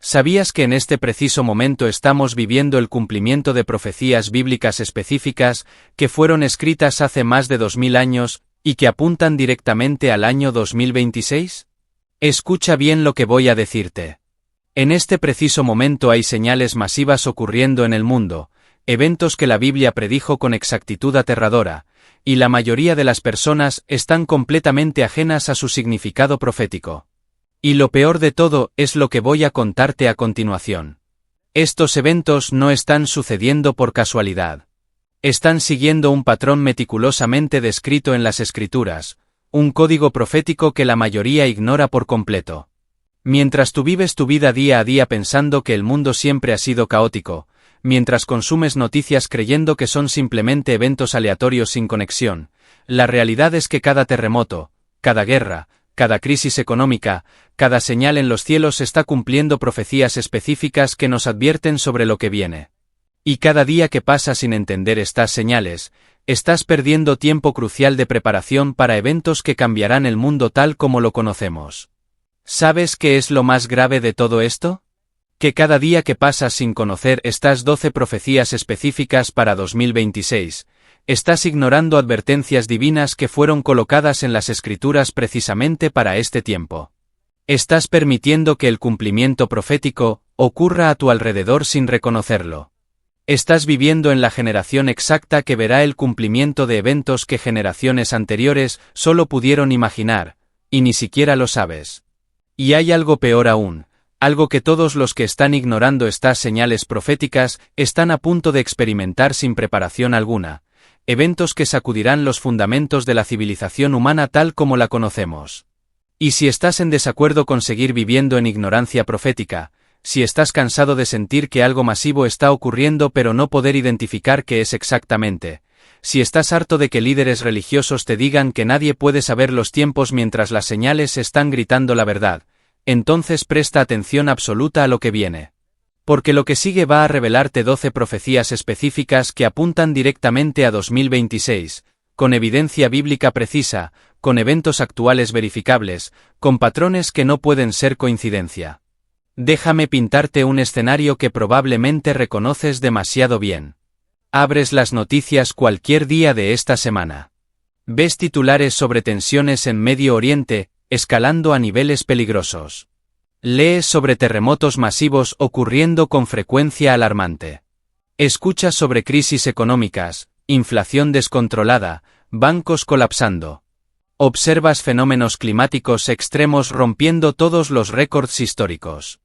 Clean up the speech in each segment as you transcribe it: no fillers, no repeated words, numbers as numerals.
¿Sabías que en este preciso momento estamos viviendo el cumplimiento de profecías bíblicas específicas que fueron escritas hace más de 2000 años y que apuntan directamente al año 2026? Escucha bien lo que voy a decirte. En este preciso momento hay señales masivas ocurriendo en el mundo, eventos que la Biblia predijo con exactitud aterradora, y la mayoría de las personas están completamente ajenas a su significado profético. Y lo peor de todo es lo que voy a contarte a continuación. Estos eventos no están sucediendo por casualidad. Están siguiendo un patrón meticulosamente descrito en las Escrituras, un código profético que la mayoría ignora por completo. Mientras tú vives tu vida día a día pensando que el mundo siempre ha sido caótico, mientras consumes noticias creyendo que son simplemente eventos aleatorios sin conexión, la realidad es que cada terremoto, cada guerra, cada crisis económica, cada señal en los cielos está cumpliendo profecías específicas que nos advierten sobre lo que viene. Y cada día que pasa sin entender estas señales, estás perdiendo tiempo crucial de preparación para eventos que cambiarán el mundo tal como lo conocemos. ¿Sabes qué es lo más grave de todo esto? Que cada día que pasas sin conocer estas 12 profecías específicas para 2026, estás ignorando advertencias divinas que fueron colocadas en las Escrituras precisamente para este tiempo. Estás permitiendo que el cumplimiento profético ocurra a tu alrededor sin reconocerlo. Estás viviendo en la generación exacta que verá el cumplimiento de eventos que generaciones anteriores solo pudieron imaginar, y ni siquiera lo sabes. Y hay algo peor aún, algo que todos los que están ignorando estas señales proféticas están a punto de experimentar sin preparación alguna, eventos que sacudirán los fundamentos de la civilización humana tal como la conocemos. Y si estás en desacuerdo con seguir viviendo en ignorancia profética, si estás cansado de sentir que algo masivo está ocurriendo pero no poder identificar qué es exactamente, si estás harto de que líderes religiosos te digan que nadie puede saber los tiempos mientras las señales están gritando la verdad, entonces presta atención absoluta a lo que viene. Porque lo que sigue va a revelarte 12 profecías específicas que apuntan directamente a 2026, con evidencia bíblica precisa, con eventos actuales verificables, con patrones que no pueden ser coincidencia. Déjame pintarte un escenario que probablemente reconoces demasiado bien. Abres las noticias cualquier día de esta semana. Ves titulares sobre tensiones en Medio Oriente, escalando a niveles peligrosos. Lees sobre terremotos masivos ocurriendo con frecuencia alarmante. Escuchas sobre crisis económicas, inflación descontrolada, bancos colapsando. Observas fenómenos climáticos extremos rompiendo todos los récords históricos.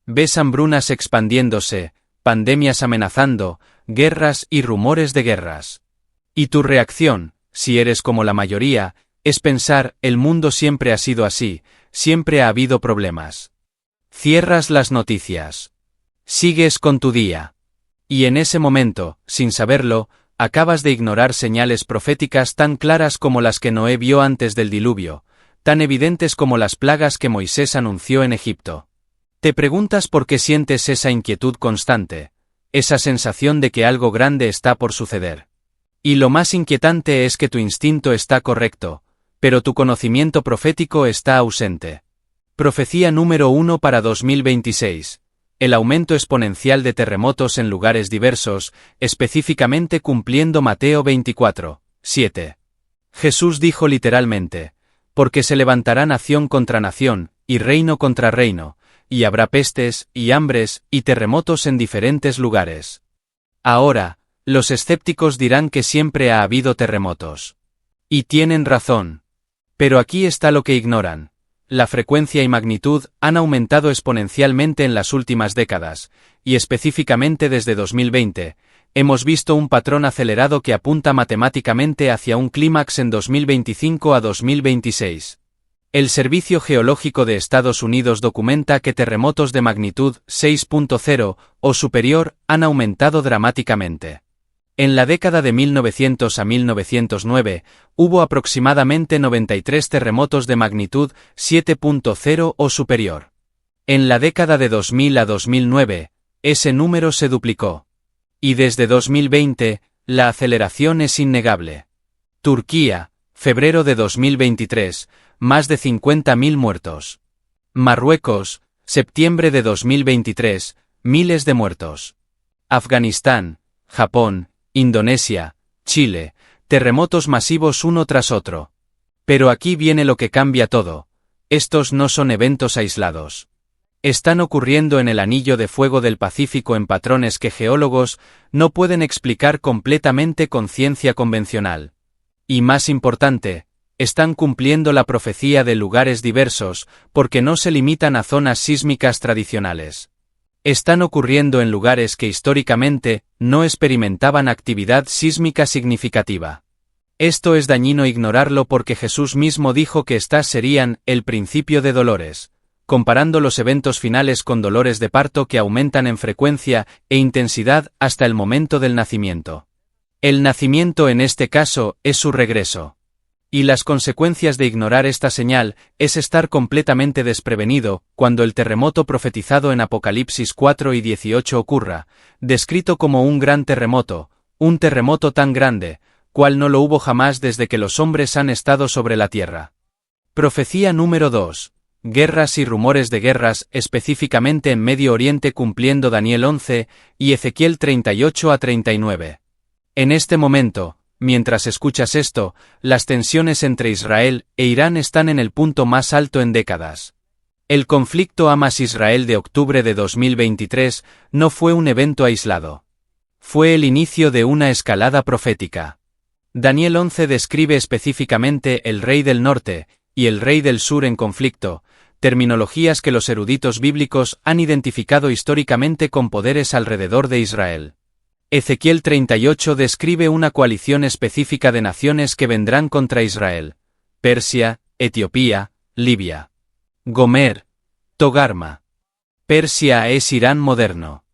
Ves hambrunas expandiéndose, pandemias amenazando, guerras y rumores de guerras. Y tu reacción, si eres como la mayoría, es pensar, el mundo siempre ha sido así, siempre ha habido problemas. Cierras las noticias. Sigues con tu día. Y en ese momento, sin saberlo, acabas de ignorar señales proféticas tan claras como las que Noé vio antes del diluvio, tan evidentes como las plagas que Moisés anunció en Egipto. Te preguntas por qué sientes esa inquietud constante, esa sensación de que algo grande está por suceder. Y lo más inquietante es que tu instinto está correcto, pero tu conocimiento profético está ausente. Profecía número 1 para 2026. El aumento exponencial de terremotos en lugares diversos, específicamente cumpliendo Mateo 24, 7. Jesús dijo literalmente, porque se levantará nación contra nación, y reino contra reino, y habrá pestes, y hambres, y terremotos en diferentes lugares. Ahora, los escépticos dirán que siempre ha habido terremotos. Y tienen razón. Pero aquí está lo que ignoran. La frecuencia y magnitud han aumentado exponencialmente en las últimas décadas, y específicamente desde 2020, hemos visto un patrón acelerado que apunta matemáticamente hacia un clímax en 2025 a 2026. El Servicio Geológico de Estados Unidos documenta que terremotos de magnitud 6.0 o superior han aumentado dramáticamente. En la década de 1900 a 1909, hubo aproximadamente 93 terremotos de magnitud 7.0 o superior. En la década de 2000 a 2009, ese número se duplicó. Y desde 2020, la aceleración es innegable. Turquía, febrero de 2023, más de 50.000 muertos. Marruecos, Septiembre de 2023, miles de muertos. Afganistán, Japón, Indonesia, Chile, terremotos masivos uno tras otro. Pero aquí viene lo que cambia todo. Estos no son eventos aislados. Están ocurriendo en el anillo de fuego del Pacífico en patrones que geólogos no pueden explicar completamente con ciencia convencional. Y más importante, están cumpliendo la profecía de lugares diversos, porque no se limitan a zonas sísmicas tradicionales. Están ocurriendo en lugares que históricamente no experimentaban actividad sísmica significativa. Esto es dañino ignorarlo porque Jesús mismo dijo que estas serían el principio de dolores, comparando los eventos finales con dolores de parto que aumentan en frecuencia e intensidad hasta el momento del nacimiento. El nacimiento en este caso es su regreso. Y las consecuencias de ignorar esta señal es estar completamente desprevenido cuando el terremoto profetizado en Apocalipsis 4 y 18 ocurra, descrito como un gran terremoto, un terremoto tan grande, cual no lo hubo jamás desde que los hombres han estado sobre la tierra. Profecía número 2. Guerras y rumores de guerras, específicamente en Medio Oriente cumpliendo Daniel 11 y Ezequiel 38 a 39. En este momento, mientras escuchas esto, las tensiones entre Israel e Irán están en el punto más alto en décadas. El conflicto Hamas-Israel de octubre de 2023 no fue un evento aislado. Fue el inicio de una escalada profética. Daniel 11 describe específicamente el rey del norte y el rey del sur en conflicto, terminologías que los eruditos bíblicos han identificado históricamente con poderes alrededor de Israel. Ezequiel 38 describe una coalición específica de naciones que vendrán contra Israel: Persia, Etiopía, Libia. Gomer, Togarma. Persia es Irán moderno.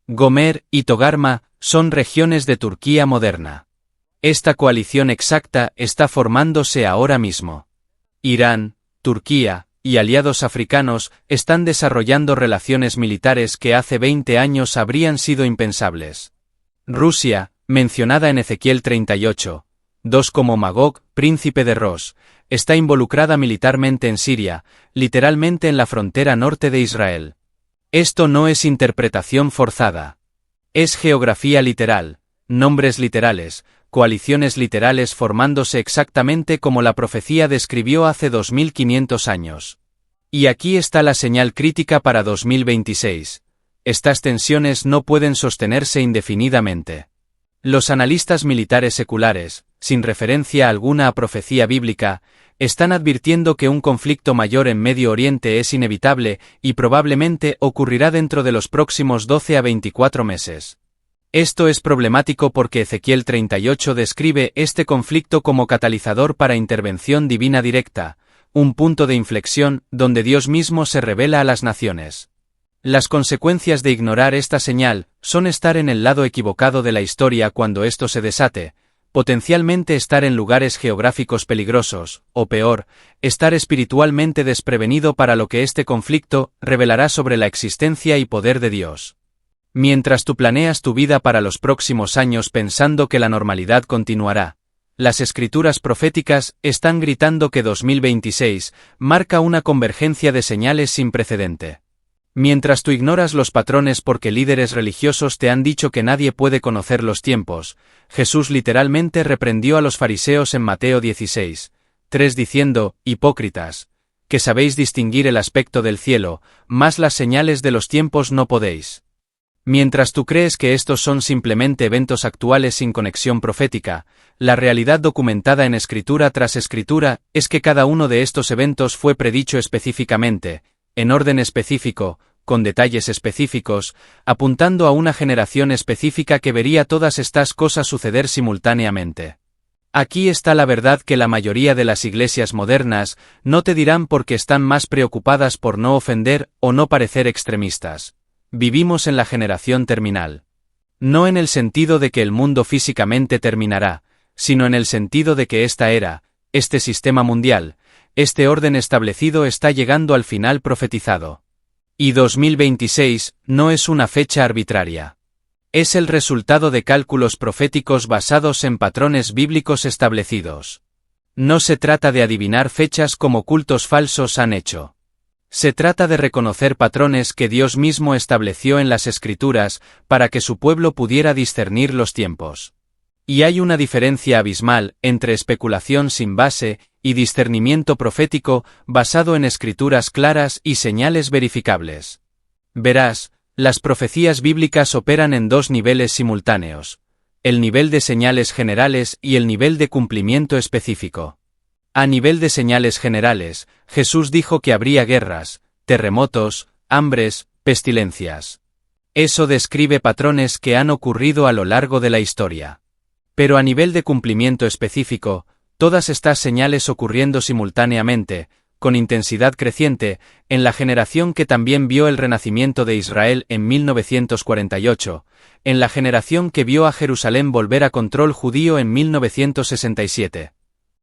Gomer y Togarma son regiones de Turquía moderna. Esta coalición exacta está formándose ahora mismo. Irán, Turquía y aliados africanos están desarrollando relaciones militares que hace 20 años habrían sido impensables. Rusia, mencionada en Ezequiel 38, 2 como Magog, príncipe de Ros, está involucrada militarmente en Siria, literalmente en la frontera norte de Israel. Esto no es interpretación forzada. Es geografía literal, nombres literales, coaliciones literales formándose exactamente como la profecía describió hace 2500 años. Y aquí está la señal crítica para 2026. Estas tensiones no pueden sostenerse indefinidamente. Los analistas militares seculares, sin referencia alguna a profecía bíblica, están advirtiendo que un conflicto mayor en Medio Oriente es inevitable y probablemente ocurrirá dentro de los próximos 12 a 24 meses. Esto es problemático porque Ezequiel 38 describe este conflicto como catalizador para intervención divina directa, un punto de inflexión donde Dios mismo se revela a las naciones. Las consecuencias de ignorar esta señal son estar en el lado equivocado de la historia cuando esto se desate, potencialmente estar en lugares geográficos peligrosos, o peor, estar espiritualmente desprevenido para lo que este conflicto revelará sobre la existencia y poder de Dios. Mientras tú planeas tu vida para los próximos años pensando que la normalidad continuará, las escrituras proféticas están gritando que 2026 marca una convergencia de señales sin precedente. Mientras tú ignoras los patrones porque líderes religiosos te han dicho que nadie puede conocer los tiempos, Jesús literalmente reprendió a los fariseos en Mateo 16, 3 diciendo: «Hipócritas, que sabéis distinguir el aspecto del cielo, mas las señales de los tiempos no podéis». Mientras tú crees que estos son simplemente eventos actuales sin conexión profética, la realidad documentada en escritura tras escritura es que cada uno de estos eventos fue predicho específicamente, en orden específico, con detalles específicos, apuntando a una generación específica que vería todas estas cosas suceder simultáneamente. Aquí está la verdad que la mayoría de las iglesias modernas no te dirán porque están más preocupadas por no ofender o no parecer extremistas. Vivimos en la generación terminal. No en el sentido de que el mundo físicamente terminará, sino en el sentido de que esta era, este sistema mundial, este orden establecido está llegando al final profetizado. Y 2026 no es una fecha arbitraria. Es el resultado de cálculos proféticos basados en patrones bíblicos establecidos. No se trata de adivinar fechas como cultos falsos han hecho. Se trata de reconocer patrones que Dios mismo estableció en las Escrituras para que su pueblo pudiera discernir los tiempos. Y hay una diferencia abismal entre especulación sin base y discernimiento profético basado en escrituras claras y señales verificables. Verás, las profecías bíblicas operan en dos niveles simultáneos: el nivel de señales generales y el nivel de cumplimiento específico. A nivel de señales generales, Jesús dijo que habría guerras, terremotos, hambres, pestilencias. Eso describe patrones que han ocurrido a lo largo de la historia. Pero a nivel de cumplimiento específico, todas estas señales ocurriendo simultáneamente, con intensidad creciente, en la generación que también vio el renacimiento de Israel en 1948, en la generación que vio a Jerusalén volver a control judío en 1967.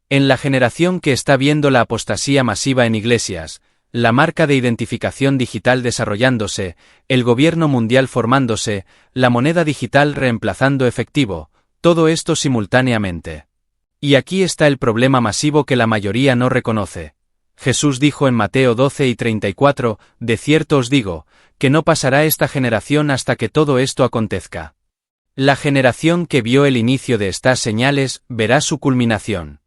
En la generación que está viendo la apostasía masiva en iglesias, la marca de identificación digital desarrollándose, el gobierno mundial formándose, la moneda digital reemplazando efectivo, todo esto simultáneamente. Y aquí está el problema masivo que la mayoría no reconoce. Jesús dijo en Mateo 12:34, de cierto os digo, que no pasará esta generación hasta que todo esto acontezca. La generación que vio el inicio de estas señales verá su culminación.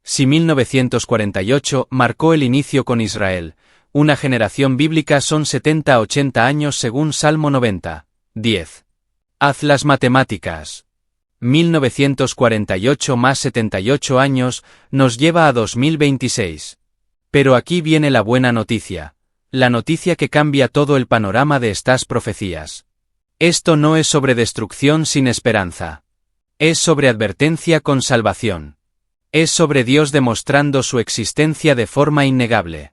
Si 1948 marcó el inicio con Israel, una generación bíblica son 70 a 80 años según Salmo 90, 10. Haz las matemáticas. 1948 más 78 años nos lleva a 2026. Pero aquí viene la buena noticia, la noticia que cambia todo el panorama de estas profecías. Esto no es sobre destrucción sin esperanza. Es sobre advertencia con salvación. Es sobre Dios demostrando su existencia de forma innegable.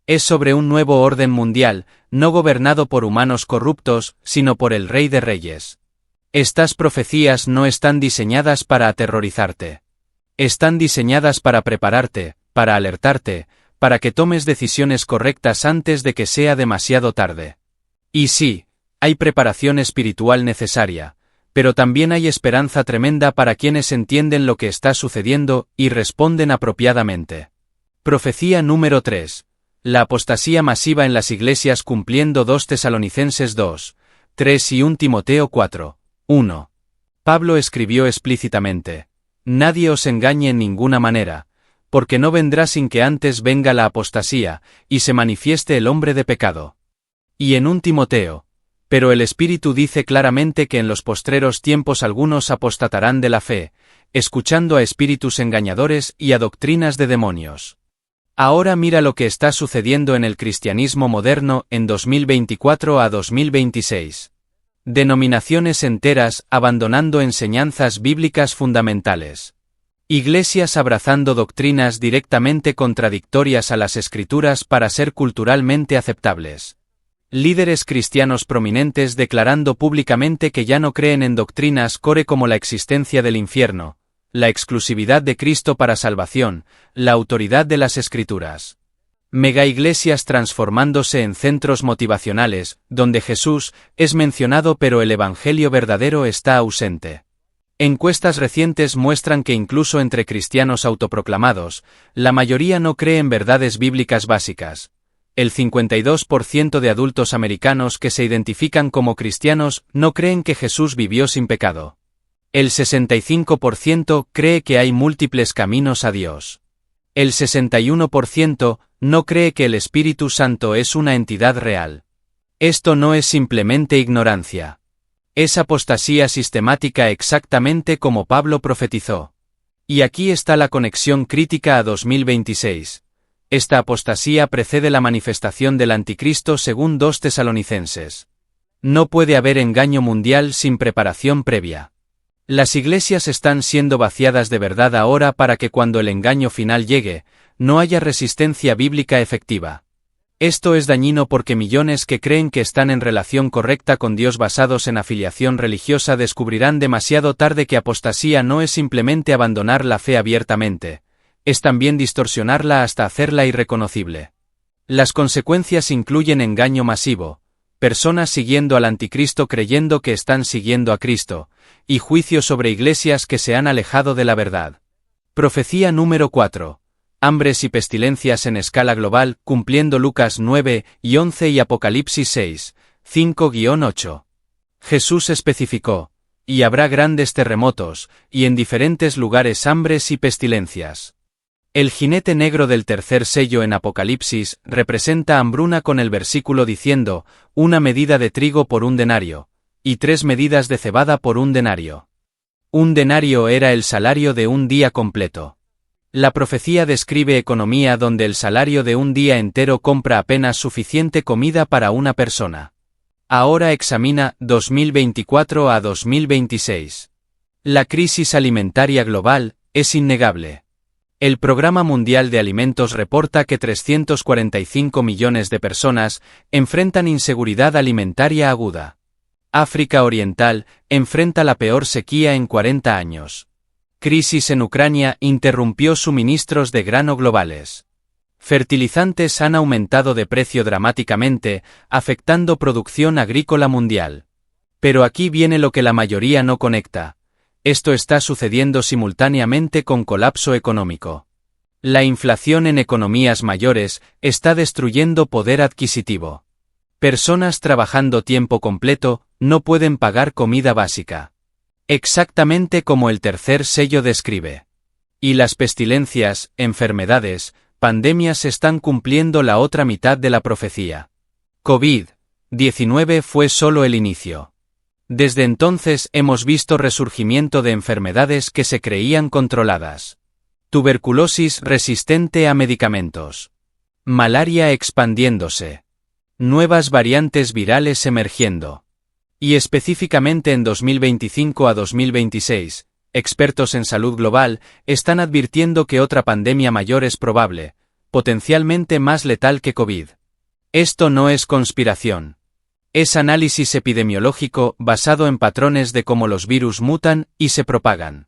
Es sobre un nuevo orden mundial, no gobernado por humanos corruptos, sino por el Rey de Reyes. Estas profecías no están diseñadas para aterrorizarte. Están diseñadas para prepararte, para alertarte, para que tomes decisiones correctas antes de que sea demasiado tarde. Y sí, hay preparación espiritual necesaria, pero también hay esperanza tremenda para quienes entienden lo que está sucediendo y responden apropiadamente. Profecía número 3. La apostasía masiva en las iglesias cumpliendo 2 Tesalonicenses 2, 3 y 1 Timoteo 4, 1. Pablo escribió explícitamente: nadie os engañe en ninguna manera, porque no vendrá sin que antes venga la apostasía, y se manifieste el hombre de pecado. Y en 1 Timoteo, pero el Espíritu dice claramente que en los postreros tiempos algunos apostatarán de la fe, escuchando a espíritus engañadores y a doctrinas de demonios. Ahora mira lo que está sucediendo en el cristianismo moderno en 2024 a 2026. Denominaciones enteras abandonando enseñanzas bíblicas fundamentales. Iglesias abrazando doctrinas directamente contradictorias a las Escrituras para ser culturalmente aceptables. Líderes cristianos prominentes declarando públicamente que ya no creen en doctrinas core como la existencia del infierno, la exclusividad de Cristo para salvación, la autoridad de las Escrituras. Megaiglesias transformándose en centros motivacionales, donde Jesús es mencionado pero el Evangelio verdadero está ausente. Encuestas recientes muestran que incluso entre cristianos autoproclamados, la mayoría no cree en verdades bíblicas básicas. El 52% de adultos americanos que se identifican como cristianos no creen que Jesús vivió sin pecado. El 65% cree que hay múltiples caminos a Dios. El 61% no cree que el Espíritu Santo es una entidad real. Esto no es simplemente ignorancia. Es apostasía sistemática exactamente como Pablo profetizó. Y aquí está la conexión crítica a 2026. Esta apostasía precede la manifestación del Anticristo según 2 Tesalonicenses. No puede haber engaño mundial sin preparación previa. Las iglesias están siendo vaciadas de verdad ahora para que cuando el engaño final llegue, no haya resistencia bíblica efectiva. Esto es dañino porque millones que creen que están en relación correcta con Dios basados en afiliación religiosa descubrirán demasiado tarde que apostasía no es simplemente abandonar la fe abiertamente, es también distorsionarla hasta hacerla irreconocible. Las consecuencias incluyen engaño masivo, personas siguiendo al anticristo creyendo que están siguiendo a Cristo, y juicio sobre iglesias que se han alejado de la verdad. Profecía número 4. hambres y pestilencias en escala global, cumpliendo Lucas 9 y 11 y Apocalipsis 6, 5-8. Jesús especificó, y habrá grandes terremotos, y en diferentes lugares hambres y pestilencias. El jinete negro del tercer sello en Apocalipsis representa hambruna con el versículo diciendo, 1 medida de trigo por 1 denario, y 3 medidas de cebada por 1 denario. 1 denario era el salario de un día completo. La profecía describe economía donde el salario de un día entero compra apenas suficiente comida para una persona. Ahora examina 2024 a 2026. La crisis alimentaria global es innegable. El Programa Mundial de Alimentos reporta que 345 millones de personas enfrentan inseguridad alimentaria aguda. África Oriental enfrenta la peor sequía en 40 años. Crisis en Ucrania interrumpió suministros de grano globales. Fertilizantes han aumentado de precio dramáticamente, afectando producción agrícola mundial. Pero aquí viene lo que la mayoría no conecta. Esto está sucediendo simultáneamente con colapso económico. La inflación en economías mayores está destruyendo poder adquisitivo. Personas trabajando tiempo completo no pueden pagar comida básica. Exactamente como el tercer sello describe. Y las pestilencias, enfermedades, pandemias están cumpliendo la otra mitad de la profecía. COVID-19 fue solo el inicio. Desde entonces hemos visto resurgimiento de enfermedades que se creían controladas. Tuberculosis resistente a medicamentos. Malaria expandiéndose. Nuevas variantes virales emergiendo. Y específicamente en 2025 a 2026, expertos en salud global están advirtiendo que otra pandemia mayor es probable, potencialmente más letal que COVID. Esto no es conspiración. Es análisis epidemiológico basado en patrones de cómo los virus mutan y se propagan.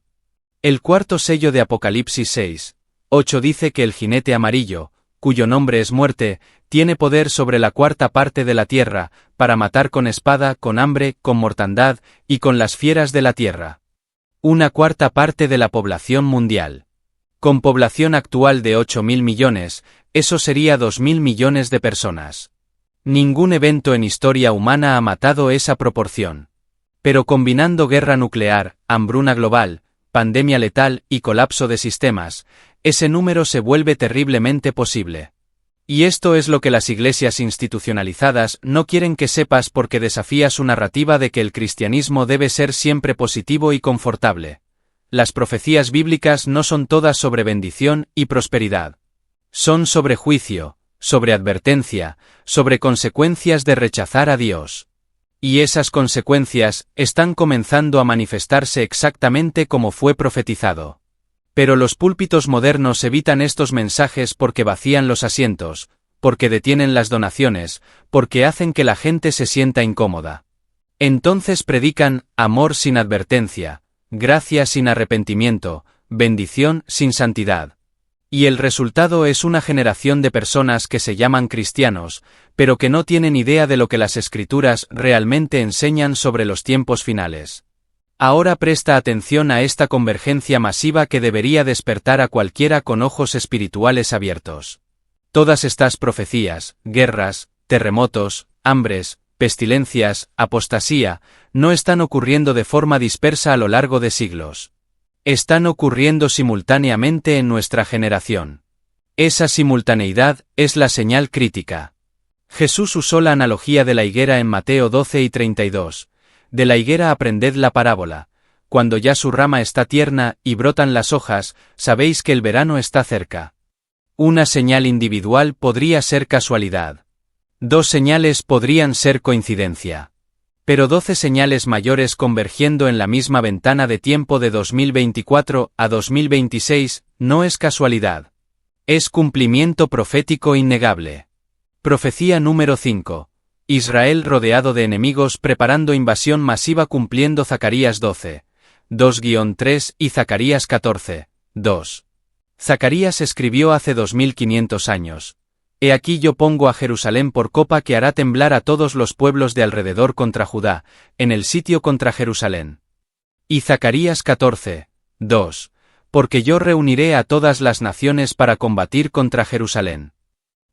El cuarto sello de Apocalipsis 6, 8 dice que el jinete amarillo, cuyo nombre es muerte, tiene poder sobre la cuarta parte de la tierra, para matar con espada, con hambre, con mortandad, y con las fieras de la tierra. Una cuarta parte de la población mundial. Con población actual de 8.000 millones, eso sería 2.000 millones de personas. Ningún evento en historia humana ha matado esa proporción. Pero combinando guerra nuclear, hambruna global, pandemia letal y colapso de sistemas, ese número se vuelve terriblemente posible. Y esto es lo que las iglesias institucionalizadas no quieren que sepas porque desafía su narrativa de que el cristianismo debe ser siempre positivo y confortable. Las profecías bíblicas no son todas sobre bendición y prosperidad. Son sobre juicio, sobre advertencia, sobre consecuencias de rechazar a Dios. Y esas consecuencias están comenzando a manifestarse exactamente como fue profetizado. Pero los púlpitos modernos evitan estos mensajes porque vacían los asientos, porque detienen las donaciones, porque hacen que la gente se sienta incómoda. Entonces predican amor sin advertencia, gracia sin arrepentimiento, bendición sin santidad. Y el resultado es una generación de personas que se llaman cristianos, pero que no tienen idea de lo que las Escrituras realmente enseñan sobre los tiempos finales. Ahora presta atención a esta convergencia masiva que debería despertar a cualquiera con ojos espirituales abiertos. Todas estas profecías, guerras, terremotos, hambres, pestilencias, apostasía, no están ocurriendo de forma dispersa a lo largo de siglos. Están ocurriendo simultáneamente en nuestra generación. Esa simultaneidad es la señal crítica. Jesús usó la analogía de la higuera en Mateo 12 y 32. De la higuera aprended la parábola. Cuando ya su rama está tierna y brotan las hojas, sabéis que el verano está cerca. Una señal individual podría ser casualidad. 2 señales podrían ser coincidencia. Pero 12 señales mayores convergiendo en la misma ventana de tiempo de 2024 a 2026 no es casualidad. Es cumplimiento profético innegable. Profecía número 5. Israel rodeado de enemigos preparando invasión masiva cumpliendo Zacarías 12, 2-3 y Zacarías 14, 2. Zacarías escribió hace 2500 años. He aquí yo pongo a Jerusalén por copa que hará temblar a todos los pueblos de alrededor contra Judá, en el sitio contra Jerusalén. Y Zacarías 14, 2. porque yo reuniré a todas las naciones para combatir contra Jerusalén.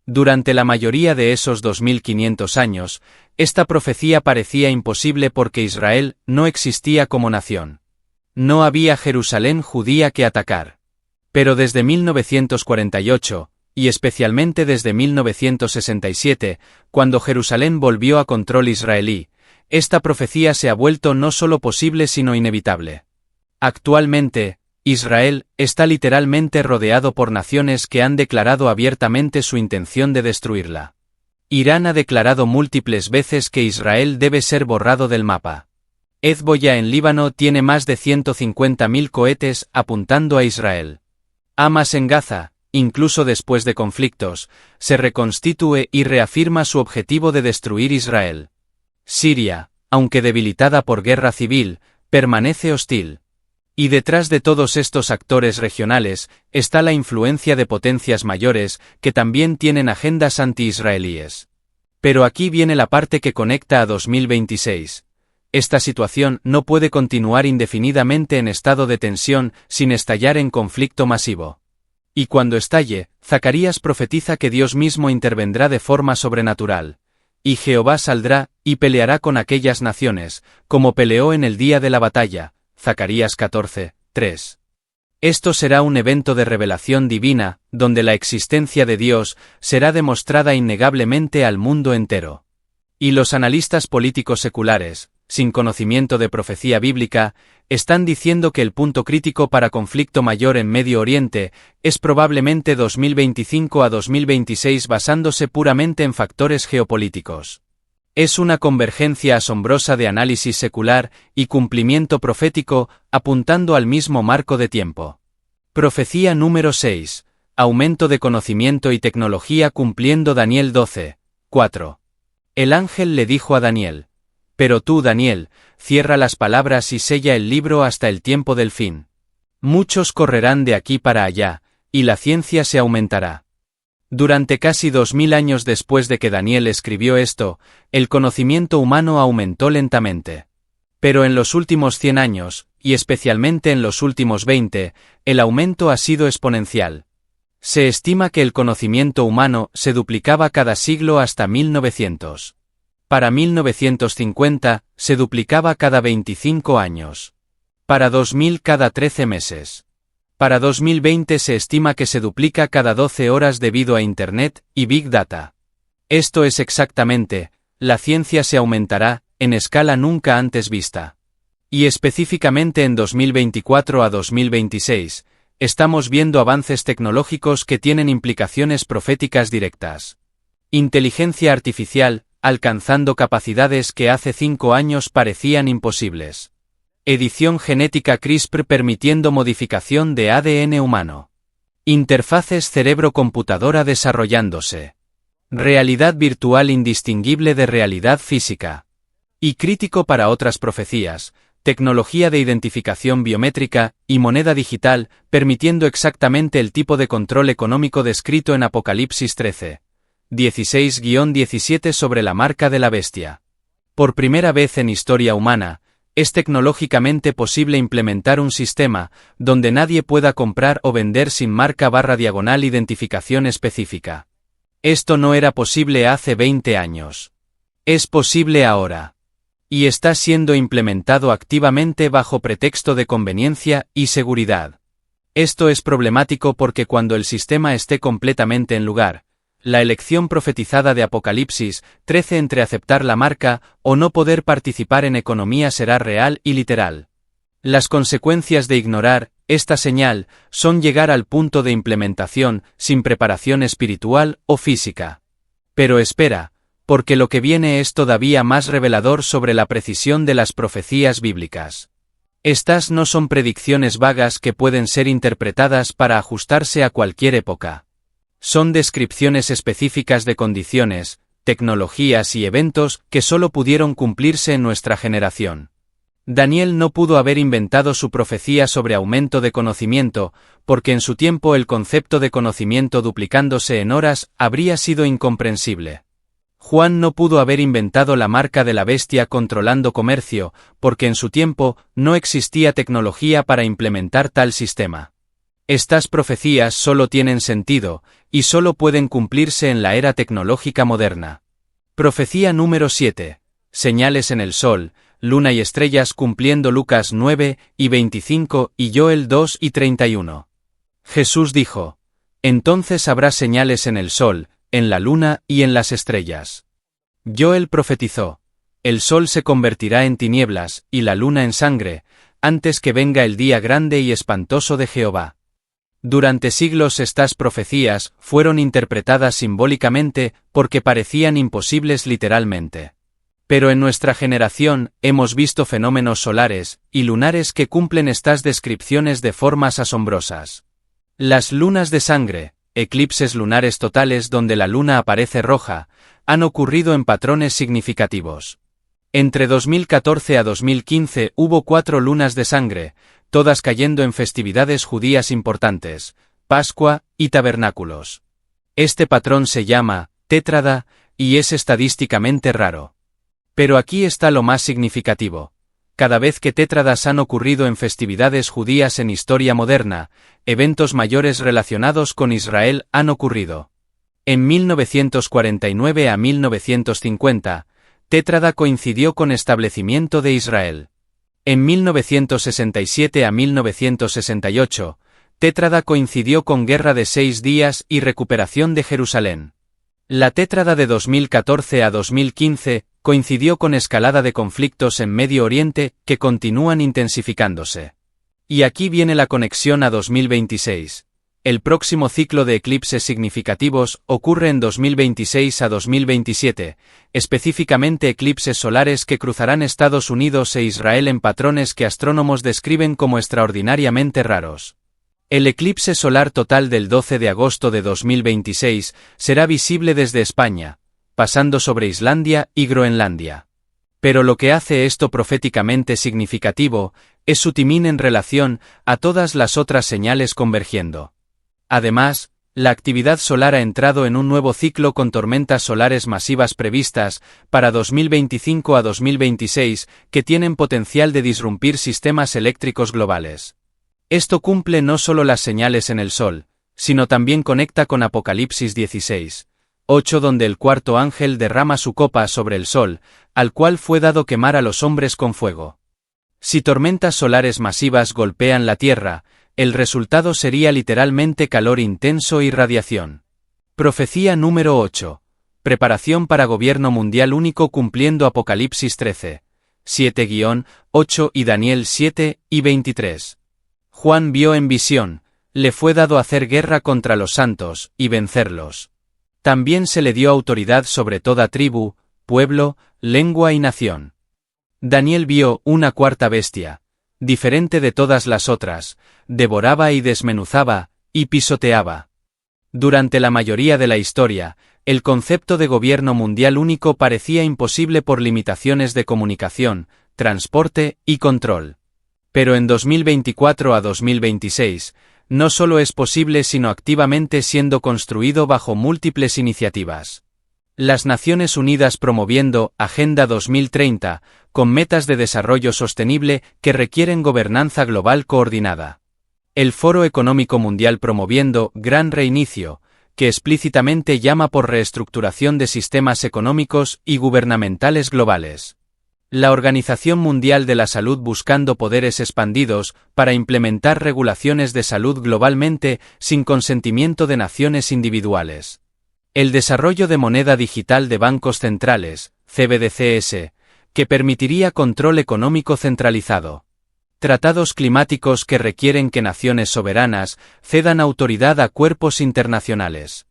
Durante la mayoría de esos 2500 años, esta profecía parecía imposible porque Israel no existía como nación. No había Jerusalén judía que atacar. Pero desde 1948, y especialmente desde 1967, cuando Jerusalén volvió a control israelí, esta profecía se ha vuelto no solo posible sino inevitable. Actualmente, Israel está literalmente rodeado por naciones que han declarado abiertamente su intención de destruirla. Irán ha declarado múltiples veces que Israel debe ser borrado del mapa. Hezbollah en Líbano tiene más de 150.000 cohetes apuntando a Israel. Hamas en Gaza, incluso después de conflictos, se reconstituye y reafirma su objetivo de destruir Israel. Siria, aunque debilitada por guerra civil, permanece hostil. Y detrás de todos estos actores regionales está la influencia de potencias mayores que también tienen agendas anti-israelíes. Pero aquí viene la parte que conecta a 2026. Esta situación no puede continuar indefinidamente en estado de tensión sin estallar en conflicto masivo. Y cuando estalle, Zacarías profetiza que Dios mismo intervendrá de forma sobrenatural. Y Jehová saldrá y peleará con aquellas naciones, como peleó en el día de la batalla. Zacarías 14, 3. Esto será un evento de revelación divina, donde la existencia de Dios será demostrada innegablemente al mundo entero. Y los analistas políticos seculares, sin conocimiento de profecía bíblica, están diciendo que el punto crítico para conflicto mayor en Medio Oriente es probablemente 2025 a 2026 basándose puramente en factores geopolíticos. Es una convergencia asombrosa de análisis secular y cumplimiento profético, apuntando al mismo marco de tiempo. Profecía número 6. Aumento de conocimiento y tecnología cumpliendo Daniel 12, 4. El ángel le dijo a Daniel: pero tú, Daniel, cierra las palabras y sella el libro hasta el tiempo del fin. Muchos correrán de aquí para allá, y la ciencia se aumentará. Durante casi 2000 años después de que Daniel escribió esto, el conocimiento humano aumentó lentamente. Pero en los últimos 100 años, y especialmente en los últimos 20, el aumento ha sido exponencial. Se estima que el conocimiento humano se duplicaba cada siglo hasta 1900. Para 1950, se duplicaba cada 25 años. Para 2000 cada 13 meses. Para 2020 se estima que se duplica cada 12 horas debido a Internet y Big Data. Esto es exactamente, la ciencia se aumentará, en escala nunca antes vista. Y específicamente en 2024 a 2026, estamos viendo avances tecnológicos que tienen implicaciones proféticas directas. Inteligencia artificial, alcanzando capacidades que hace 5 años parecían imposibles. Edición genética CRISPR permitiendo modificación de ADN humano. Interfaces cerebro-computadora desarrollándose. Realidad virtual indistinguible de realidad física. Y crítico para otras profecías, tecnología de identificación biométrica y moneda digital, permitiendo exactamente el tipo de control económico descrito en Apocalipsis 13. 16-17 sobre la marca de la bestia. Por primera vez en historia humana, es tecnológicamente posible implementar un sistema donde nadie pueda comprar o vender sin marca/diagonal identificación específica. Esto no era posible hace 20 años. Es posible ahora. Y está siendo implementado activamente bajo pretexto de conveniencia y seguridad. Esto es problemático porque cuando el sistema esté completamente en lugar, la elección profetizada de Apocalipsis 13 entre aceptar la marca o no poder participar en economía será real y literal. Las consecuencias de ignorar esta señal son llegar al punto de implementación sin preparación espiritual o física. Pero espera, porque lo que viene es todavía más revelador sobre la precisión de las profecías bíblicas. Estas no son predicciones vagas que pueden ser interpretadas para ajustarse a cualquier época. Son descripciones específicas de condiciones, tecnologías y eventos que solo pudieron cumplirse en nuestra generación. Daniel no pudo haber inventado su profecía sobre aumento de conocimiento, porque en su tiempo el concepto de conocimiento duplicándose en horas habría sido incomprensible. Juan no pudo haber inventado la marca de la bestia controlando comercio, porque en su tiempo no existía tecnología para implementar tal sistema. Estas profecías solo tienen sentido, y solo pueden cumplirse en la era tecnológica moderna. Profecía número 7. Señales en el sol, luna y estrellas cumpliendo Lucas 9 y 25 y Joel 2 y 31. Jesús dijo: entonces habrá señales en el sol, en la luna y en las estrellas. Joel profetizó: el sol se convertirá en tinieblas, y la luna en sangre, antes que venga el día grande y espantoso de Jehová. Durante siglos estas profecías fueron interpretadas simbólicamente porque parecían imposibles literalmente. Pero en nuestra generación hemos visto fenómenos solares y lunares que cumplen estas descripciones de formas asombrosas. Las lunas de sangre, eclipses lunares totales donde la luna aparece roja, han ocurrido en patrones significativos. Entre 2014 a 2015 hubo 4 lunas de sangre, todas cayendo en festividades judías importantes, Pascua y tabernáculos. Este patrón se llama tétrada y es estadísticamente raro. Pero aquí está lo más significativo. Cada vez que tétradas han ocurrido en festividades judías en historia moderna, eventos mayores relacionados con Israel han ocurrido. En 1949 a 1950, tétrada coincidió con establecimiento de Israel. En 1967 a 1968, tétrada coincidió con Guerra de 6 días y recuperación de Jerusalén. La tétrada de 2014 a 2015 coincidió con escalada de conflictos en Medio Oriente que continúan intensificándose. Y aquí viene la conexión a 2026. El próximo ciclo de eclipses significativos ocurre en 2026 a 2027, específicamente eclipses solares que cruzarán Estados Unidos e Israel en patrones que astrónomos describen como extraordinariamente raros. El eclipse solar total del 12 de agosto de 2026 será visible desde España, pasando sobre Islandia y Groenlandia. Pero lo que hace esto proféticamente significativo es su timing en relación a todas las otras señales convergiendo. Además, la actividad solar ha entrado en un nuevo ciclo con tormentas solares masivas previstas para 2025 a 2026 que tienen potencial de disrumpir sistemas eléctricos globales. Esto cumple no solo las señales en el Sol, sino también conecta con Apocalipsis 16:8 donde el cuarto ángel derrama su copa sobre el Sol, al cual fue dado quemar a los hombres con fuego. Si tormentas solares masivas golpean la Tierra, el resultado sería literalmente calor intenso y radiación. Profecía número 8. Preparación para gobierno mundial único cumpliendo Apocalipsis 13:7-8 y Daniel 7 y 23. Juan vio en visión, le fue dado hacer guerra contra los santos y vencerlos. También se le dio autoridad sobre toda tribu, pueblo, lengua y nación. Daniel vio una cuarta bestia, diferente de todas las otras, devoraba y desmenuzaba, y pisoteaba. Durante la mayoría de la historia, el concepto de gobierno mundial único parecía imposible por limitaciones de comunicación, transporte y control. Pero en 2024 a 2026, no solo es posible sino activamente siendo construido bajo múltiples iniciativas. Las Naciones Unidas promoviendo Agenda 2030, con metas de desarrollo sostenible que requieren gobernanza global coordinada. El Foro Económico Mundial promoviendo Gran Reinicio, que explícitamente llama por reestructuración de sistemas económicos y gubernamentales globales. La Organización Mundial de la Salud buscando poderes expandidos para implementar regulaciones de salud globalmente sin consentimiento de naciones individuales. El desarrollo de moneda digital de bancos centrales, CBDCs, que permitiría control económico centralizado. Tratados climáticos que requieren que naciones soberanas cedan autoridad a cuerpos internacionales.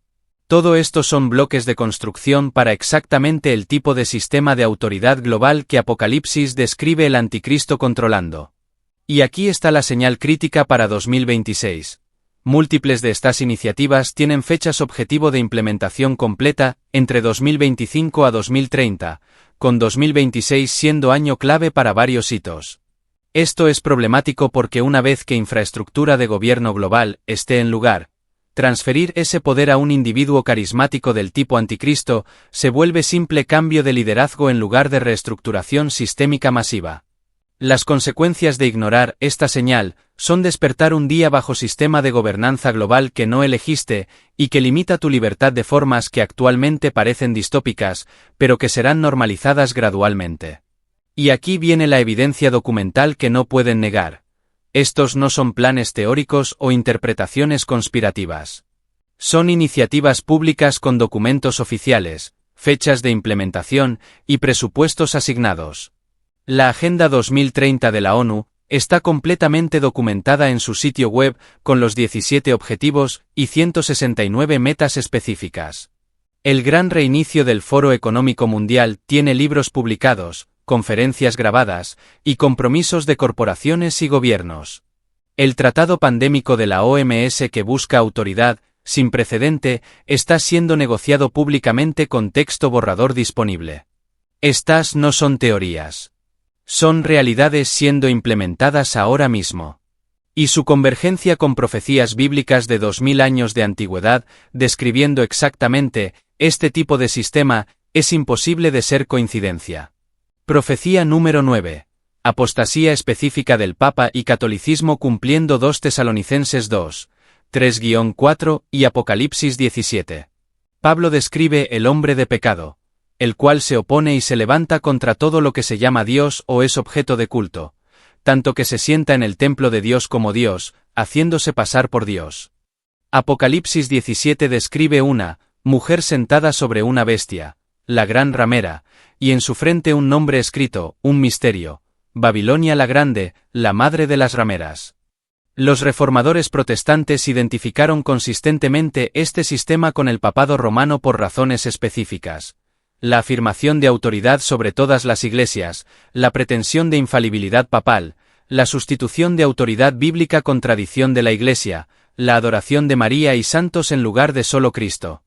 Todo esto son bloques de construcción para exactamente el tipo de sistema de autoridad global que Apocalipsis describe el anticristo controlando. Y aquí está la señal crítica para 2026. Múltiples de estas iniciativas tienen fechas objetivo de implementación completa entre 2025 a 2030, con 2026 siendo año clave para varios hitos. Esto es problemático porque una vez que infraestructura de gobierno global esté en lugar, transferir ese poder a un individuo carismático del tipo anticristo se vuelve simple cambio de liderazgo en lugar de reestructuración sistémica masiva. Las consecuencias de ignorar esta señal son despertar un día bajo sistema de gobernanza global que no elegiste y que limita tu libertad de formas que actualmente parecen distópicas, pero que serán normalizadas gradualmente. Y aquí viene la evidencia documental que no pueden negar. Estos no son planes teóricos o interpretaciones conspirativas. Son iniciativas públicas con documentos oficiales, fechas de implementación y presupuestos asignados. La Agenda 2030 de la ONU está completamente documentada en su sitio web con los 17 objetivos y 169 metas específicas. El gran reinicio del Foro Económico Mundial tiene libros publicados, conferencias grabadas y compromisos de corporaciones y gobiernos. El tratado pandémico de la OMS que busca autoridad, sin precedente, está siendo negociado públicamente con texto borrador disponible. Estas no son teorías. Son realidades siendo implementadas ahora mismo. Y su convergencia con profecías bíblicas de 2000 años de antigüedad, describiendo exactamente este tipo de sistema, es imposible de ser coincidencia. Profecía número 9. Apostasía específica del Papa y catolicismo cumpliendo 2 Tesalonicenses 2, 3-4 y Apocalipsis 17. Pablo describe el hombre de pecado, el cual se opone y se levanta contra todo lo que se llama Dios o es objeto de culto, tanto que se sienta en el templo de Dios como Dios, haciéndose pasar por Dios. Apocalipsis 17 describe una mujer sentada sobre una bestia, la gran ramera, y en su frente un nombre escrito, un misterio, Babilonia la Grande, la madre de las rameras. Los reformadores protestantes identificaron consistentemente este sistema con el papado romano por razones específicas. La afirmación de autoridad sobre todas las iglesias, la pretensión de infalibilidad papal, la sustitución de autoridad bíblica con tradición de la Iglesia, la adoración de María y santos en lugar de solo Cristo.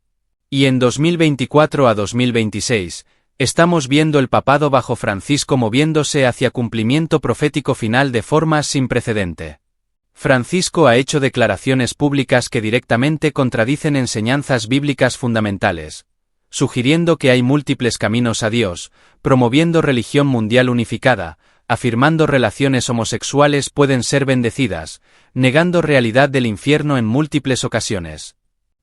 Y en 2024 a 2026, estamos viendo el papado bajo Francisco moviéndose hacia cumplimiento profético final de formas sin precedente. Francisco ha hecho declaraciones públicas que directamente contradicen enseñanzas bíblicas fundamentales, sugiriendo que hay múltiples caminos a Dios, promoviendo religión mundial unificada, afirmando relaciones homosexuales pueden ser bendecidas, negando realidad del infierno en múltiples ocasiones.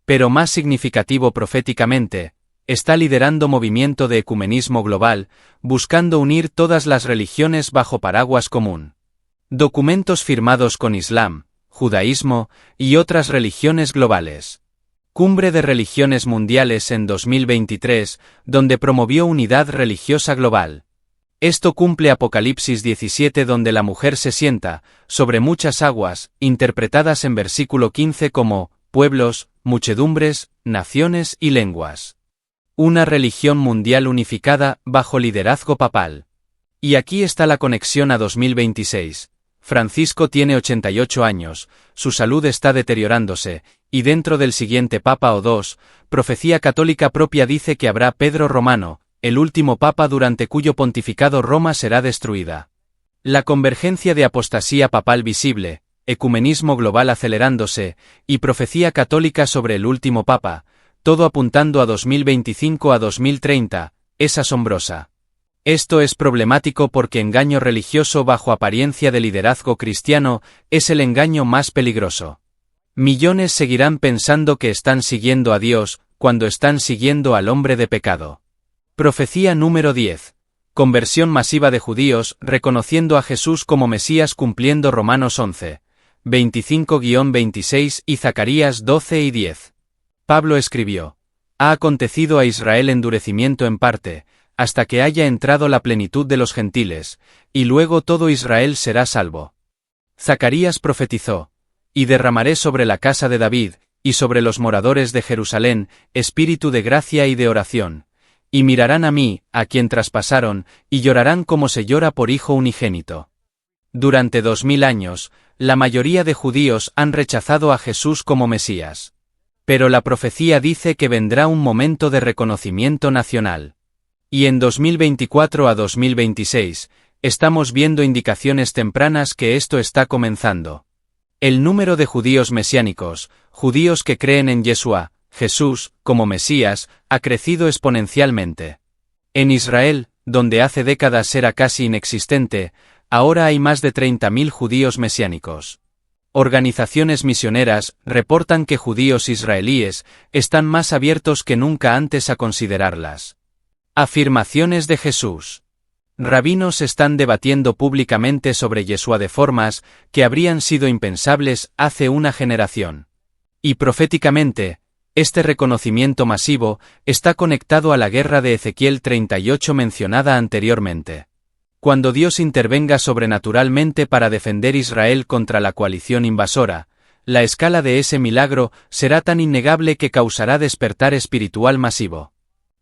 Pero más significativo proféticamente, está liderando movimiento de ecumenismo global, buscando unir todas las religiones bajo paraguas común. Documentos firmados con Islam, judaísmo y otras religiones globales. Cumbre de Religiones Mundiales en 2023, donde promovió unidad religiosa global. Esto cumple Apocalipsis 17 donde la mujer se sienta, sobre muchas aguas, interpretadas en versículo 15 como, pueblos, muchedumbres, naciones y lenguas. Una religión mundial unificada, bajo liderazgo papal. Y aquí está la conexión a 2026. Francisco tiene 88 años, su salud está deteriorándose, y dentro del siguiente papa o dos, profecía católica propia dice que habrá Pedro Romano, el último papa durante cuyo pontificado Roma será destruida. La convergencia de apostasía papal visible, ecumenismo global acelerándose, y profecía católica sobre el último papa, todo apuntando a 2025 a 2030, es asombrosa. Esto es problemático porque engaño religioso bajo apariencia de liderazgo cristiano es el engaño más peligroso. Millones seguirán pensando que están siguiendo a Dios, cuando están siguiendo al hombre de pecado. Profecía número 10. Conversión masiva de judíos, reconociendo a Jesús como Mesías cumpliendo Romanos 11, 25-26 y Zacarías 12 y 10. Pablo escribió: ha acontecido a Israel endurecimiento en parte, hasta que haya entrado la plenitud de los gentiles, y luego todo Israel será salvo. Zacarías profetizó: y derramaré sobre la casa de David, y sobre los moradores de Jerusalén, espíritu de gracia y de oración. Y mirarán a mí, a quien traspasaron, y llorarán como se llora por hijo unigénito. Durante 2000 años, la mayoría de judíos han rechazado a Jesús como Mesías. Pero la profecía dice que vendrá un momento de reconocimiento nacional. Y en 2024 a 2026, estamos viendo indicaciones tempranas que esto está comenzando. El número de judíos mesiánicos, judíos que creen en Yeshua, Jesús, como Mesías, ha crecido exponencialmente. En Israel, donde hace décadas era casi inexistente, ahora hay más de 30.000 judíos mesiánicos. Organizaciones misioneras reportan que judíos israelíes están más abiertos que nunca antes a considerarlas. Afirmaciones de Jesús. Rabinos están debatiendo públicamente sobre Yeshua de formas que habrían sido impensables hace una generación. Y proféticamente, este reconocimiento masivo está conectado a la guerra de Ezequiel 38 mencionada anteriormente. Cuando Dios intervenga sobrenaturalmente para defender Israel contra la coalición invasora, la escala de ese milagro será tan innegable que causará despertar espiritual masivo.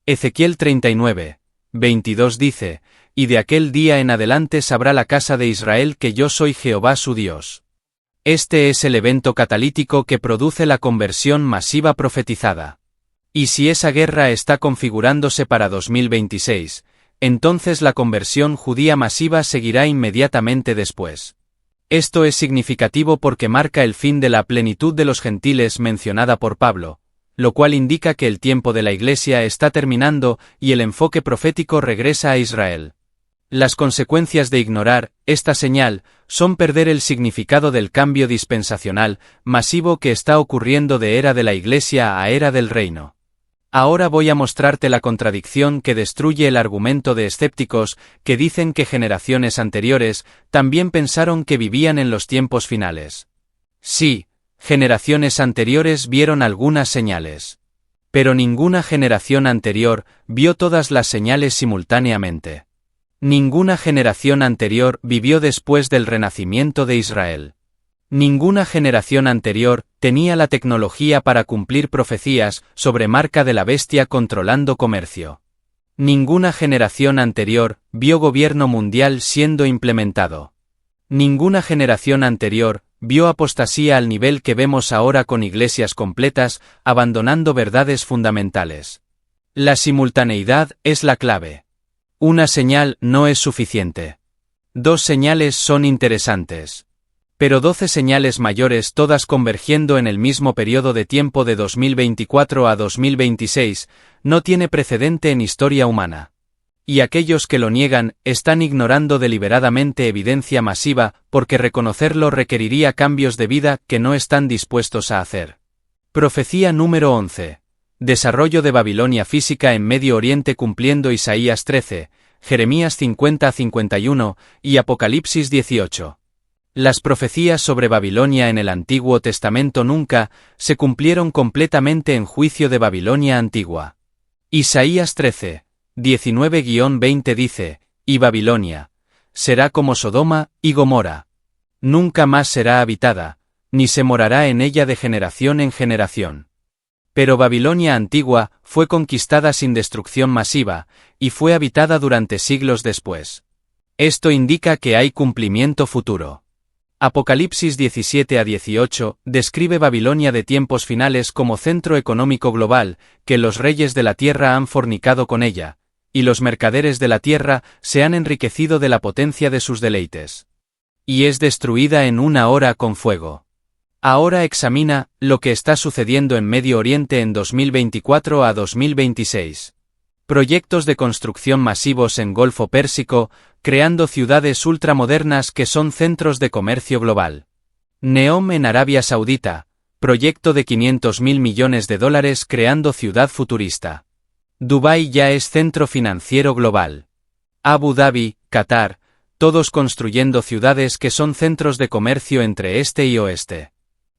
Ezequiel 39, 22 dice, «Y de aquel día en adelante sabrá la casa de Israel que yo soy Jehová su Dios». Este es el evento catalítico que produce la conversión masiva profetizada. Y si esa guerra está configurándose para 2026, entonces la conversión judía masiva seguirá inmediatamente después. Esto es significativo porque marca el fin de la plenitud de los gentiles mencionada por Pablo, lo cual indica que el tiempo de la Iglesia está terminando y el enfoque profético regresa a Israel. Las consecuencias de ignorar esta señal son perder el significado del cambio dispensacional masivo que está ocurriendo de era de la Iglesia a era del reino. Ahora voy a mostrarte la contradicción que destruye el argumento de escépticos que dicen que generaciones anteriores también pensaron que vivían en los tiempos finales. Sí, generaciones anteriores vieron algunas señales. Pero ninguna generación anterior vio todas las señales simultáneamente. Ninguna generación anterior vivió después del renacimiento de Israel. Ninguna generación anterior tenía la tecnología para cumplir profecías sobre marca de la bestia controlando comercio. Ninguna generación anterior vio gobierno mundial siendo implementado. Ninguna generación anterior vio apostasía al nivel que vemos ahora con iglesias completas abandonando verdades fundamentales. La simultaneidad es la clave. Una señal no es suficiente. 2 señales son interesantes. Pero 12 señales mayores todas convergiendo en el mismo periodo de tiempo de 2024 a 2026 no tiene precedente en historia humana. Y aquellos que lo niegan están ignorando deliberadamente evidencia masiva porque reconocerlo requeriría cambios de vida que no están dispuestos a hacer. Profecía número 11. Desarrollo de Babilonia física en Medio Oriente cumpliendo Isaías 13, Jeremías 50-51 y Apocalipsis 18. Las profecías sobre Babilonia en el Antiguo Testamento nunca se cumplieron completamente en juicio de Babilonia antigua. Isaías 13, 19-20 dice, «Y Babilonia será como Sodoma y Gomorra. Nunca más será habitada, ni se morará en ella de generación en generación». Pero Babilonia antigua fue conquistada sin destrucción masiva, y fue habitada durante siglos después. Esto indica que hay cumplimiento futuro. Apocalipsis 17-18 describe Babilonia de tiempos finales como centro económico global, que los reyes de la tierra han fornicado con ella, y los mercaderes de la tierra se han enriquecido de la potencia de sus deleites. Y es destruida en una hora con fuego. Ahora examina lo que está sucediendo en Medio Oriente en 2024 a 2026. Proyectos de construcción masivos en Golfo Pérsico, creando ciudades ultramodernas que son centros de comercio global. Neom en Arabia Saudita, proyecto de $500.000 millones creando ciudad futurista. Dubái ya es centro financiero global. Abu Dhabi, Qatar, todos construyendo ciudades que son centros de comercio entre este y oeste.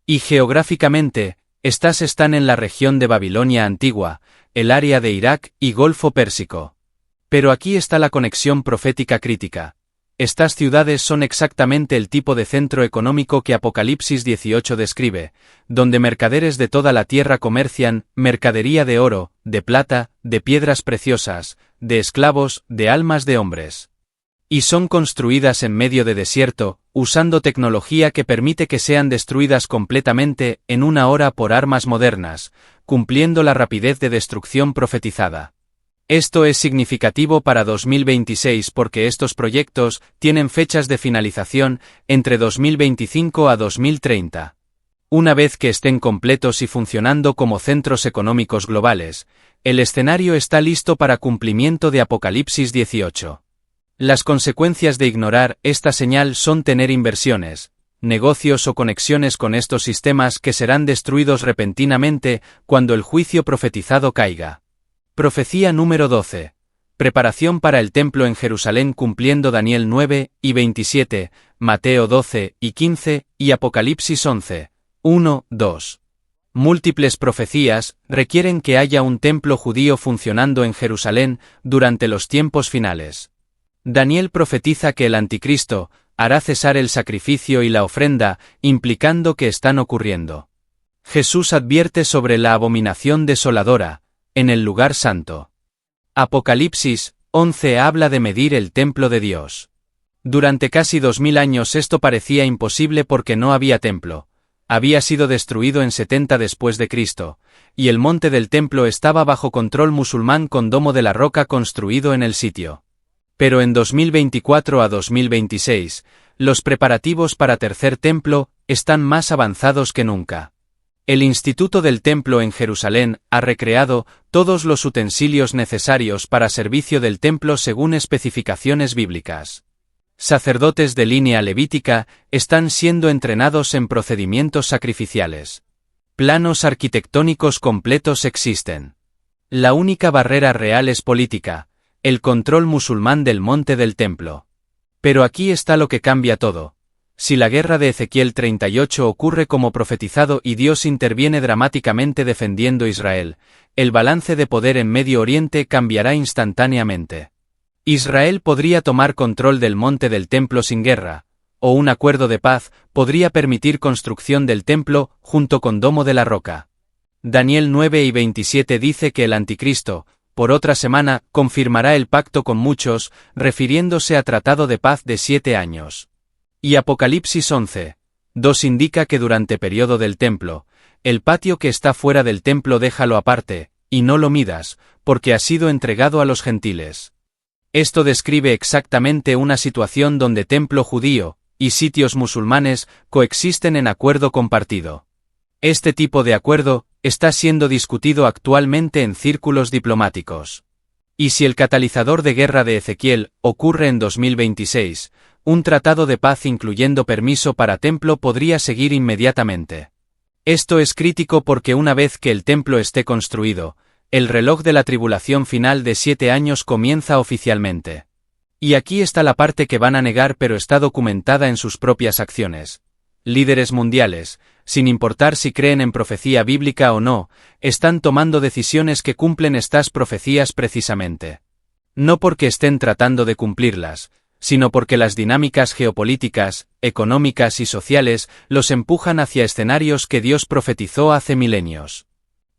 Y geográficamente, estas están en la región de Babilonia antigua, el área de Irak y Golfo Pérsico. Pero aquí está la conexión profética crítica. Estas ciudades son exactamente el tipo de centro económico que Apocalipsis 18 describe, donde mercaderes de toda la tierra comercian mercadería de oro, de plata, de piedras preciosas, de esclavos, de almas de hombres. Y son construidas en medio de desierto, usando tecnología que permite que sean destruidas completamente en una hora por armas modernas, cumpliendo la rapidez de destrucción profetizada. Esto es significativo para 2026 porque estos proyectos tienen fechas de finalización entre 2025 a 2030. Una vez que estén completos y funcionando como centros económicos globales, el escenario está listo para cumplimiento de Apocalipsis 18. Las consecuencias de ignorar esta señal son tener inversiones, negocios o conexiones con estos sistemas que serán destruidos repentinamente cuando el juicio profetizado caiga. Profecía número 12. Preparación para el templo en Jerusalén cumpliendo Daniel 9 y 27, Mateo 12 y 15 y Apocalipsis 11, 1, 2. Múltiples profecías requieren que haya un templo judío funcionando en Jerusalén durante los tiempos finales. Daniel profetiza que el anticristo hará cesar el sacrificio y la ofrenda, implicando que están ocurriendo. Jesús advierte sobre la abominación desoladora, en el lugar santo. Apocalipsis 11 habla de medir el templo de Dios. Durante casi 2000 años esto parecía imposible porque no había templo. Había sido destruido en 70 después de Cristo, y el monte del templo estaba bajo control musulmán con domo de la roca construido en el sitio. Pero en 2024 a 2026, los preparativos para tercer templo están más avanzados que nunca. El Instituto del Templo en Jerusalén ha recreado todos los utensilios necesarios para servicio del templo según especificaciones bíblicas. Sacerdotes de línea levítica están siendo entrenados en procedimientos sacrificiales. Planos arquitectónicos completos existen. La única barrera real es política, el control musulmán del monte del templo. Pero aquí está lo que cambia todo. Si la guerra de Ezequiel 38 ocurre como profetizado y Dios interviene dramáticamente defendiendo Israel, el balance de poder en Medio Oriente cambiará instantáneamente. Israel podría tomar control del monte del templo sin guerra, o un acuerdo de paz podría permitir construcción del templo junto con domo de la roca. Daniel 9 y 27 dice que el anticristo, por otra semana, confirmará el pacto con muchos, refiriéndose a tratado de paz de 7 años. Y Apocalipsis 11, 2 indica que durante periodo del templo, el patio que está fuera del templo déjalo aparte, y no lo midas, porque ha sido entregado a los gentiles. Esto describe exactamente una situación donde templo judío y sitios musulmanes coexisten en acuerdo compartido. Este tipo de acuerdo está siendo discutido actualmente en círculos diplomáticos. Y si el catalizador de guerra de Ezequiel ocurre en 2026, un tratado de paz incluyendo permiso para templo podría seguir inmediatamente. Esto es crítico porque una vez que el templo esté construido, el reloj de la tribulación final de 7 años comienza oficialmente. Y aquí está la parte que van a negar pero está documentada en sus propias acciones. Líderes mundiales, sin importar si creen en profecía bíblica o no, están tomando decisiones que cumplen estas profecías precisamente. No porque estén tratando de cumplirlas, sino porque las dinámicas geopolíticas, económicas y sociales los empujan hacia escenarios que Dios profetizó hace milenios.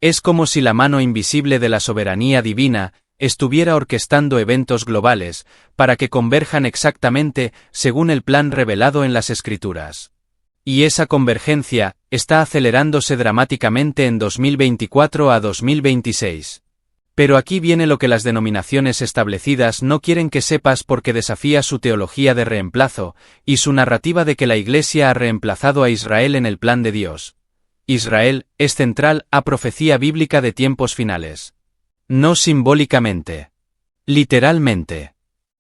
Es como si la mano invisible de la soberanía divina estuviera orquestando eventos globales para que converjan exactamente según el plan revelado en las Escrituras. Y esa convergencia está acelerándose dramáticamente en 2024 a 2026. Pero aquí viene lo que las denominaciones establecidas no quieren que sepas porque desafía su teología de reemplazo y su narrativa de que la Iglesia ha reemplazado a Israel en el plan de Dios. Israel es central a profecía bíblica de tiempos finales. No simbólicamente. Literalmente.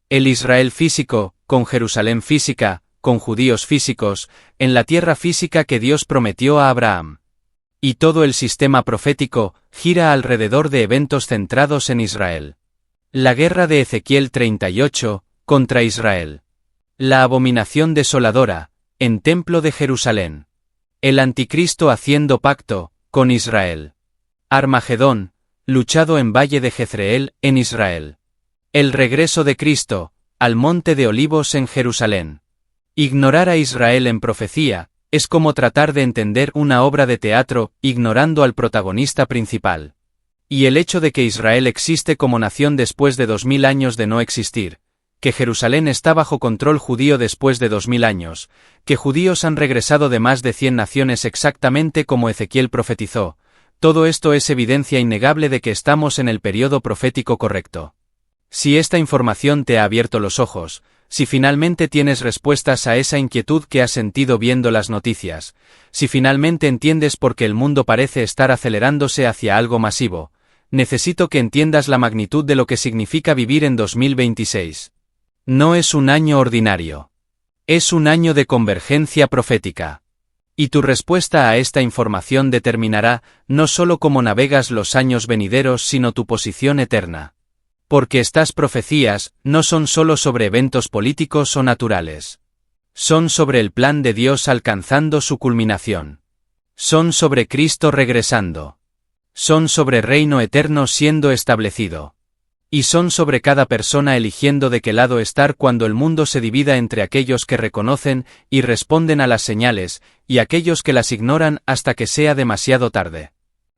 El Israel físico, con Jerusalén física, con judíos físicos, en la tierra física que Dios prometió a Abraham. Y todo el sistema profético gira alrededor de eventos centrados en Israel. La guerra de Ezequiel 38, contra Israel. La abominación desoladora, en templo de Jerusalén. El anticristo haciendo pacto, con Israel. Armagedón, luchado en Valle de Jezreel, en Israel. El regreso de Cristo, al Monte de Olivos en Jerusalén. Ignorar a Israel en profecía, es como tratar de entender una obra de teatro, ignorando al protagonista principal. Y el hecho de que Israel existe como nación después de 2000 años de no existir, que Jerusalén está bajo control judío después de 2000 años, que judíos han regresado de más de 100 naciones exactamente como Ezequiel profetizó, todo esto es evidencia innegable de que estamos en el periodo profético correcto. Si esta información te ha abierto los ojos, si finalmente tienes respuestas a esa inquietud que has sentido viendo las noticias, si finalmente entiendes por qué el mundo parece estar acelerándose hacia algo masivo, necesito que entiendas la magnitud de lo que significa vivir en 2026. No es un año ordinario. Es un año de convergencia profética. Y tu respuesta a esta información determinará no solo cómo navegas los años venideros, sino tu posición eterna. Porque estas profecías no son solo sobre eventos políticos o naturales. Son sobre el plan de Dios alcanzando su culminación. Son sobre Cristo regresando. Son sobre reino eterno siendo establecido. Y son sobre cada persona eligiendo de qué lado estar cuando el mundo se divida entre aquellos que reconocen y responden a las señales, y aquellos que las ignoran hasta que sea demasiado tarde.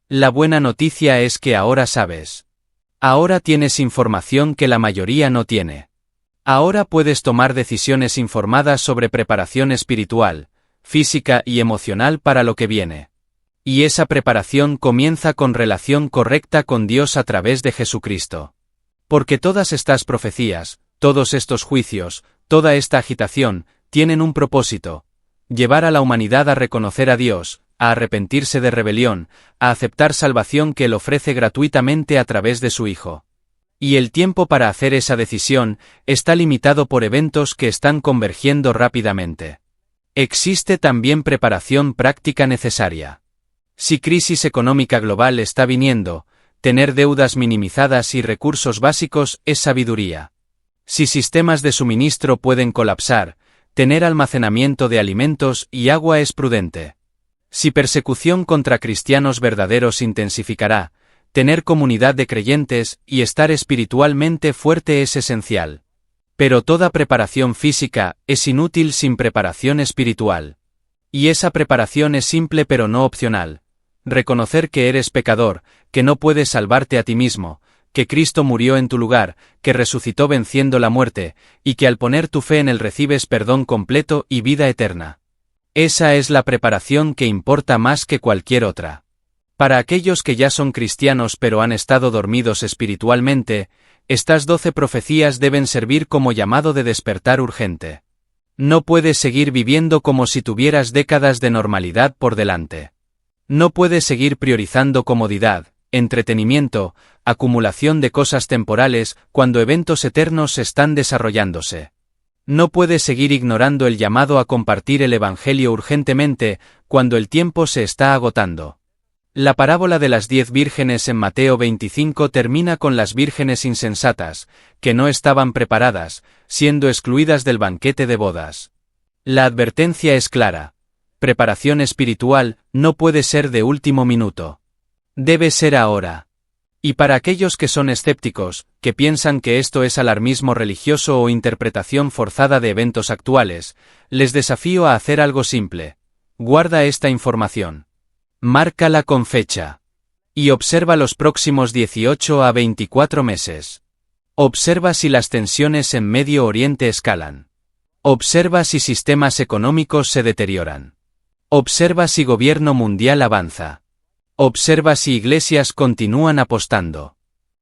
La buena noticia es que ahora sabes. Ahora tienes información que la mayoría no tiene. Ahora puedes tomar decisiones informadas sobre preparación espiritual, física y emocional para lo que viene. Y esa preparación comienza con relación correcta con Dios a través de Jesucristo. Porque todas estas profecías, todos estos juicios, toda esta agitación, tienen un propósito: llevar a la humanidad a reconocer a Dios, a arrepentirse de rebelión, a aceptar salvación que Él ofrece gratuitamente a través de su Hijo. Y el tiempo para hacer esa decisión está limitado por eventos que están convergiendo rápidamente. Existe también preparación práctica necesaria. Si crisis económica global está viniendo, tener deudas minimizadas y recursos básicos es sabiduría. Si sistemas de suministro pueden colapsar, tener almacenamiento de alimentos y agua es prudente. Si persecución contra cristianos verdaderos intensificará, tener comunidad de creyentes y estar espiritualmente fuerte es esencial. Pero toda preparación física es inútil sin preparación espiritual. Y esa preparación es simple pero no opcional. Reconocer que eres pecador, que no puedes salvarte a ti mismo, que Cristo murió en tu lugar, que resucitó venciendo la muerte, y que al poner tu fe en Él recibes perdón completo y vida eterna. Esa es la preparación que importa más que cualquier otra. Para aquellos que ya son cristianos pero han estado dormidos espiritualmente, estas 12 profecías deben servir como llamado de despertar urgente. No puedes seguir viviendo como si tuvieras décadas de normalidad por delante. No puedes seguir priorizando comodidad, entretenimiento, acumulación de cosas temporales, cuando eventos eternos están desarrollándose. No puedes seguir ignorando el llamado a compartir el Evangelio urgentemente, cuando el tiempo se está agotando. La parábola de las 10 vírgenes en Mateo 25 termina con las vírgenes insensatas, que no estaban preparadas, siendo excluidas del banquete de bodas. La advertencia es clara. Preparación espiritual no puede ser de último minuto. Debe ser ahora. Y para aquellos que son escépticos, que piensan que esto es alarmismo religioso o interpretación forzada de eventos actuales, les desafío a hacer algo simple. Guarda esta información. Márcala con fecha. Y observa los próximos 18 a 24 meses. Observa si las tensiones en Medio Oriente escalan. Observa si sistemas económicos se deterioran. Observa si gobierno mundial avanza. Observa si iglesias continúan apostando.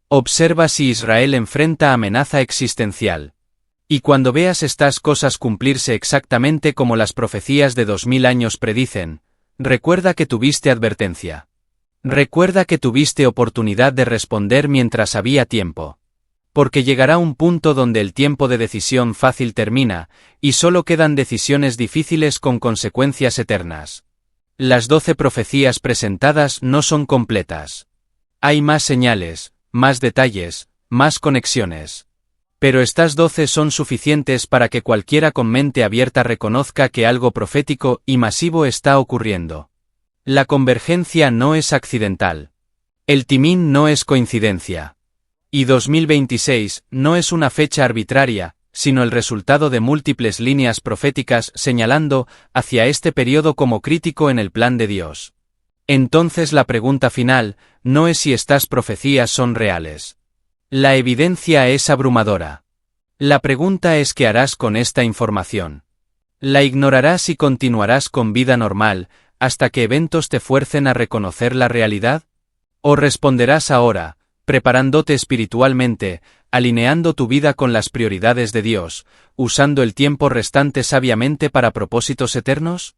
Observa si Israel enfrenta amenaza existencial. Y cuando veas estas cosas cumplirse exactamente como las profecías de 2000 años predicen, recuerda que tuviste advertencia. Recuerda que tuviste oportunidad de responder mientras había tiempo. Porque llegará un punto donde el tiempo de decisión fácil termina, y solo quedan decisiones difíciles con consecuencias eternas. Las 12 profecías presentadas no son completas. Hay más señales, más detalles, más conexiones. Pero estas 12 son suficientes para que cualquiera con mente abierta reconozca que algo profético y masivo está ocurriendo. La convergencia no es accidental. El timín no es coincidencia. Y 2026 no es una fecha arbitraria, sino el resultado de múltiples líneas proféticas señalando hacia este periodo como crítico en el plan de Dios. Entonces la pregunta final no es si estas profecías son reales. La evidencia es abrumadora. La pregunta es ¿qué harás con esta información? ¿La ignorarás y continuarás con vida normal hasta que eventos te fuercen a reconocer la realidad? ¿O responderás ahora, preparándote espiritualmente, alineando tu vida con las prioridades de Dios, usando el tiempo restante sabiamente para propósitos eternos?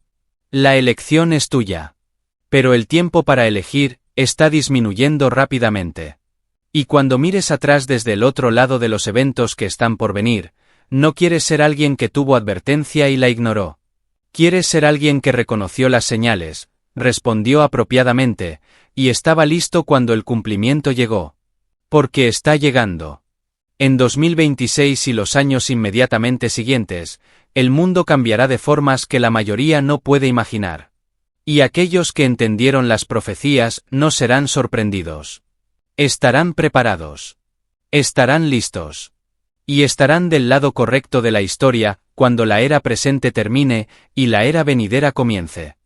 La elección es tuya. Pero el tiempo para elegir está disminuyendo rápidamente. Y cuando mires atrás desde el otro lado de los eventos que están por venir, No quieres ser alguien que tuvo advertencia y la ignoró. Quieres ser alguien que reconoció las señales, respondió apropiadamente, y estaba listo cuando el cumplimiento llegó. Porque está llegando. En 2026 y los años inmediatamente siguientes, el mundo cambiará de formas que la mayoría no puede imaginar. Y aquellos que entendieron las profecías no serán sorprendidos. Estarán preparados. Estarán listos. Y estarán del lado correcto de la historia, cuando la era presente termine, y la era venidera comience.